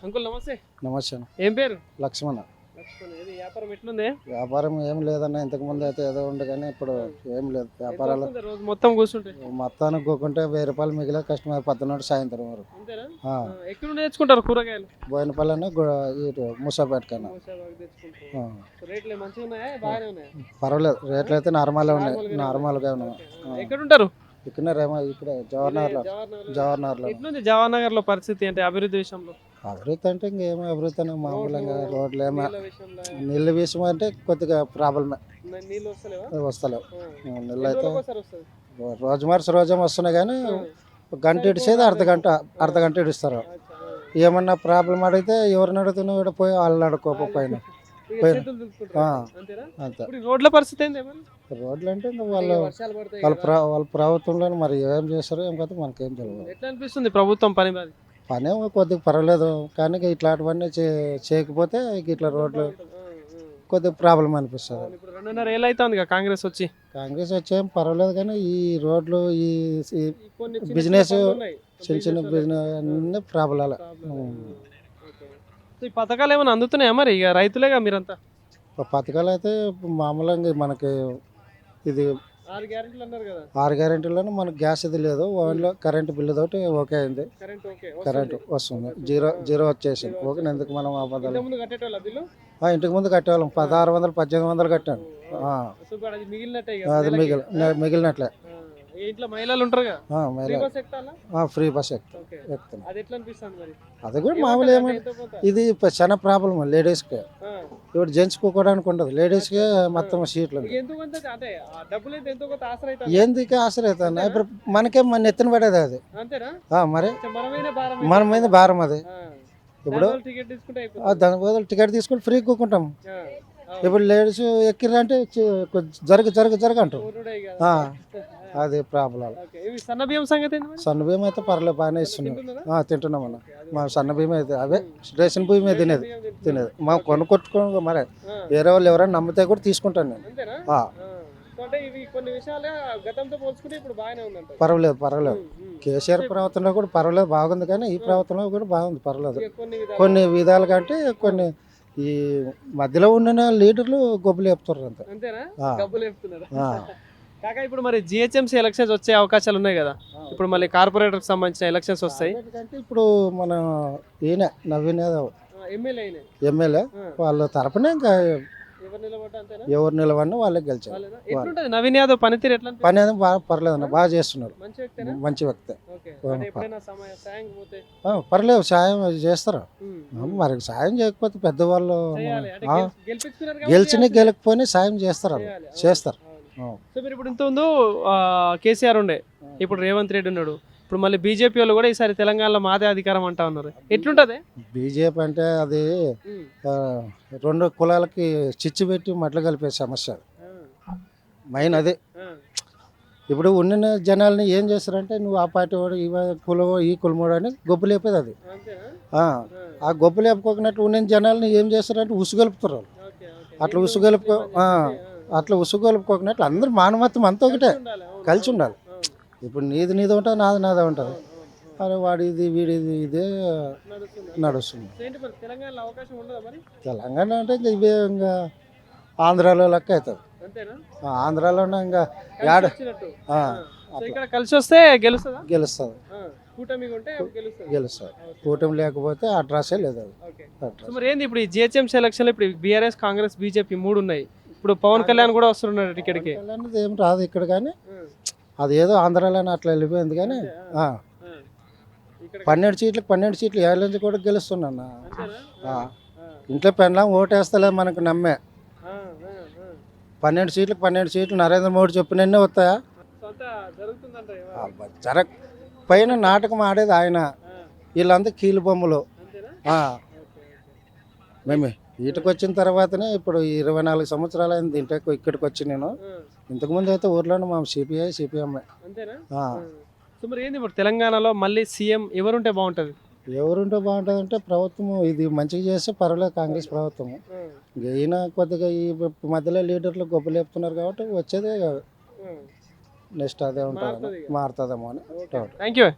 Uncle నమస్తే. నమస్తే అన్న. ఏం పేరు? లక్ష్మణ. లక్ష్మణ్. ఇది వ్యాపారం ఎట్లుంది? వ్యాపారం ఏం లేదన్న, ఇంతకు ముందు అయితే ఏదో ఉండే కానీ ఇప్పుడు ఏం లేదు వ్యాపారాలు. ఎంత వస్తుంది రోజు మొత్తం కూర్చుంటే మొత్తానికి పోకుంటే 1000 రూపాయలు మిగిలిన కస్టమర్ 10 సాయంత్రం వరకు. అంతేనా? ఆ, ఎక్కడ నుండి తెచ్చుకుంటారు కూరగాయలు? బోయినపల్లి అన్న ఇటు ముసాపేట కన్నా. మూసాబాగ్ తెచ్చుకుంటారు. రేట్లు మంచిగా ఉన్నాయా? బాగానే ఉన్నాయా? పర్వాలేదు, రేట్లు అయితే నార్మల్గా ఉన్నాయి, నార్మల్గా ఉన్నాయి. ఎక్కడ ఉంటారు? ఇక్కడ ఇక్కడ జవహర్నగర్లో. జవహర్నగర్లో ఎట్లుంది జవహర్ నగర్ లో పరిస్థితి అంటే అభివృద్ధి విషయంలో? అభివృద్ధి అంటే ఇంకేమో అభివృద్ధి అని మామూలుగా రోడ్లు ఏమో నీళ్ళ విషయంలో నీళ్ళ విషయం అంటే కొద్దిగా ప్రాబ్లమే, నీళ్ళు వస్తలేవా? వస్తలేవు. నీళ్ళు ఎన్ని అయితే రోజులకు ఒకసారి వస్తుంది? రోజు మార్చి రోజేమో వస్తున్నాయి కానీ గంట ఇడిచేది అర్ధగంట ఇడుస్తారు. ఏమన్నా ప్రాబ్లం అడిగితే ఎవరిని అడుగుతున్నా కూడా పోయి వాళ్ళని అడుక్కోకపోయినా ఇక చేతులు దులుపుకుంటారు. అంతేనా? అంతే. ఇప్పుడు ఈ రోడ్ల పరిస్థితి ఏంది మరి? రోడ్లు అంటే ఇంకా వాళ్ళు వర్షాలు పడతాయి వాళ్ళ కదా. వాళ్ళ ప్రభుత్వంలో మరి ఏం చేస్తారో ఏం కదా మనకేం తెలియదు. ఎట్లా అనిపిస్తుంది ప్రభుత్వం పని మరి? పని ఏమో కొద్దిగా పర్వాలేదు కానీ ఇక ఇట్లాంటివన్నీ చేయకపోతే ఇక ఇట్లా రోడ్లు కొద్దిగా ప్రాబ్లం అనిపిస్తుంది. ఇప్పుడు 2.5 ఏళ్ళు అవుతుంది కదా కాంగ్రెస్ వచ్చి. కాంగ్రెస్ వచ్చేం పర్వాలేదు కానీ ఈ రోడ్లు ఈ కొన్ని చిన్న బిజినెస్ పనులు ఉన్నాయి. చిన్న బిజినెస్ అన్ని ప్రాబ్లాలు. ఈ పథకాలు ఏమైనా అందుతున్నాయా మరి? ఇక రైతులేగా మీరంతా. పథకాలు అయితే మామూలుగా మనకి ఇది 6 గ్యారెంటీలు అన్నారు కదా. 6 గ్యారెంటీలోనే మనకు గ్యాస్ ఇది లేదు, ఓన్లీ కరెంటు బిల్లు తోటి ఓకే అయింది. కరెంట్ ఓకే కరెంటు వస్తుంది, జీరో వచ్చేసింది. ఓకే, ఎందుకు మనం అబద్ధాలు. ముందు కట్టేటోళ్ళ బిల్లు ఇంటికి ముందు కట్టేవాళ్ళం 1600 1800 కట్టాను. సో ఇప్పుడు అది మిగిలినట్టే ఇక అది నెలకి. మిగిలినట్లే. ఈ ఇంట్లో మహిళలు ఉంటారు కదా, ఫ్రీ బస్ ఎక్కుతాలా? Free bus okay. ఎక్కుతాను. అది ఎట్లా అనిపిస్తుంది మరి? అది కూడా మామూలు ఏమంటారు? ఏమంటే ఎంతో కొంత. ఇది చాలా ప్రాబ్లం లేడీస్కి. ఆ. ఇప్పుడు జెంట్స్ కూకోవడానికి ఉండదు, లేడీస్కి మొత్తం సీట్లు. ఇక ఎంతో కొంత అంటే ఆ డబ్బులు అయితే ఎంతో కొంత ఆసరా అవుతుంది. ఎందుకు ఆశ్రయిస్తాను ఇప్పుడు మనకేం మన ఎత్తున పడేది అది. అంతేనా? మరి మనమైన భారం మన మీద భారం అది. ఇప్పుడు టికెట్ తీసుకుంటే అయిపోతుంది. దాని బదులు టికెట్ తీసుకుని ఫ్రీ కూకుంటాం. ఆ. ఇప్పుడు లేడీస్ ఎక్కిరంటే జరుగు అంటారు. ఊరుడే కదా. అది ప్రాబ్లం. ఓకే. ఇవి సన్న బియ్యం సంగతి ఏంది మరి? సన్న బియ్యం అయితే పర్లేదు, బాగానే ఇస్తున్నాం. తింటున్నారా? తింటున్నాం అన్న. మా సన్న బియ్యం అయితే అవే రేషన్ బియ్యమే తినేది. మనం కొనుక్కొట్టుకో మరి ఆ. వేరే వాళ్ళు ఎవరైనా నమ్మితే కూడా తీసుకుంటాను నేను. అంతేనా? ఆ, సో అంటే ఇవి కొన్ని విషయాలు గతంతో పోల్చుకుంటే ఇప్పుడు బాగానే ఉందంట. పర్వాలేదు. కేసీఆర్ ప్రభుత్వంలో కూడా పర్వాలేదు, బాగుంది. కానీ ఈ ప్రభుత్వంలో కూడా బాగుంది, పర్వాలేదు. ఇక కొన్ని విధాలు కొన్ని విధాలు కంటే కొన్ని ఈ మధ్యలో ఉన్న లీడర్లు గొప్పలు చెప్తారు అంతే. అంతేనా? ఆ. డబ్బులు చెప్తున్నారు. ఆ. కాక ఇప్పుడు మరి జిహెచ్ఎంసీ ఎలక్షన్స్ వచ్చే అవకాశాలు ఉన్నాయి కదా. ఇప్పుడు మళ్ళీ కార్పొరేటర్ కి సంబంధించిన ఎలక్షన్స్ వస్తాయి. అంటే ఇప్పుడు మన ఈయన నవీన్ యాదవ్ ఎమ్మెల్యే అయినాయి. ఎమ్మెల్యే వాళ్ళ తరపున ఇంకా ఎవరు నిలబడ్డా అంతేనా? ఎవరు నిలవడినా వాళ్ళకి గెలిచారు. వాళ్ళేనా? ఎట్లుంటది నవీన్ యాదవ్ పనితీరు ఎట్లా అనిపిస్తుంది? పని అనేది బాగా పర్లేదు అన్న, బాగా చేస్తున్నారు. మంచి వ్యక్తేనా? మంచి వ్యక్తి. ఓకే. అంటే ఎప్పుడైనా సాయం పోతే పర్లేదు, సాయం చేస్తారు. ఉమ్. మరి సాయం చేయకపోతే పెద్దవాళ్ళు చేయాలి. అంటే గెలిపించుకున్నారు కాబట్టి గెలిచిన చేయాలి. గెలకపోయినా సాయం చేస్తారు వాళ్ళు. చేయాలి. చేస్తారు. అవును. సో మీరు ఇప్పుడు ఇంత ముందు కేసీఆర్ ఉండే, ఇప్పుడు రేవంత్ రెడ్డి ఉన్నాడు, ఇప్పుడు మళ్ళీ బీజేపీ వాళ్ళు కూడా ఈసారి తెలంగాణలో మాదే అధికారం అంటా ఉన్నారు. ఎట్లుంటది? బీజేపీ అంటే అది రెండు కులాలకి చిచ్చు పెట్టి మట్లు కలిపే సమస్య మెయిన్ అదే. ఇప్పుడు ఉన్న జనాల్ని ఏం చేస్తారంటే నువ్వు ఆ పార్టీ వాడు కులమో ఈ కులమోడు అని గొప్ప లేపేది అది. ఆ గొప్ప లేపుకోకున్నట్టు ఉన్న జనాల్ని ఏం చేస్తారంటే ఉసుగలుపుతారు వాళ్ళు. అట్లా ఉసుగలుపుకోకున్నట్లు అందరూ మానవత్వం అంతా ఒకటే, కలిసి ఉండాలి. ఇప్పుడు నీది ఉంటుంది, నాదే ఉంటుంది. అరే వాడిది వీడిది ఇదే నడుస్తుంది. తెలంగాణ అంటే ఇంకా ఇవే ఇంకా ఆంధ్రాలో లెక్క అవుతుంది. ఆంధ్రాలో ఇంకా యాడ ఇక్కడ కలిసి వస్తే గెలుస్తుంది. గెలుస్తుంది. కూటమి లేకపోతే అడ్రస్సే లేదు అది. మరి ఏంది ఇప్పుడు ఈ జిహెచ్ఎంసీ ఎలక్షన్లో ఇప్పుడు బీఆర్ఎస్ కాంగ్రెస్ బీజేపీ 3 ఉన్నాయి. ఇప్పుడు పవన్ కళ్యాణ్ కూడా వస్తున్నాడు టికెట్కి. అనేది ఏం రాదు ఇక్కడ, కానీ అది ఏదో ఆంధ్రాలోనే అట్లా వెళ్ళిపోయింది. కానీ 12 సీట్లు ఏళ్ళ నుంచి కూడా గెలుస్తున్నా. ఇంట్లో పెళ్ళాం ఓటేస్తలే మనకు నమ్మే. 12 సీట్లు నరేంద్ర మోడీ చెప్పినన్నే వస్తాయా? పైన నాటకం ఆడేది ఆయన, వీళ్ళంతా కీలు బొమ్మలు. మేము వీటికి వచ్చిన తర్వాతనే ఇప్పుడు 24 సంవత్సరాలు అయింది ఇంటికి ఇక్కడికి వచ్చి నేను. ఇంతకుముందు అయితే ఊర్లోనే మా సిపిఎం. మరి ఏంది ఇప్పుడు తెలంగాణలో మళ్ళీ సీఎం ఎవరుంటే బాగుంటుంది? ఎవరుంటే బాగుంటుంది అంటే ప్రభుత్వం ఇది మంచిగా చేస్తే పర్వాలేదు, కాంగ్రెస్ ప్రభుత్వం. ఈయన కొద్దిగా ఈ మధ్యలో లీడర్లు గొప్పలు చెప్తున్నారు కాబట్టి వచ్చేదే నెక్స్ట్ అదే ఉంటుంది, మారుతుందేమో అని. Thank you.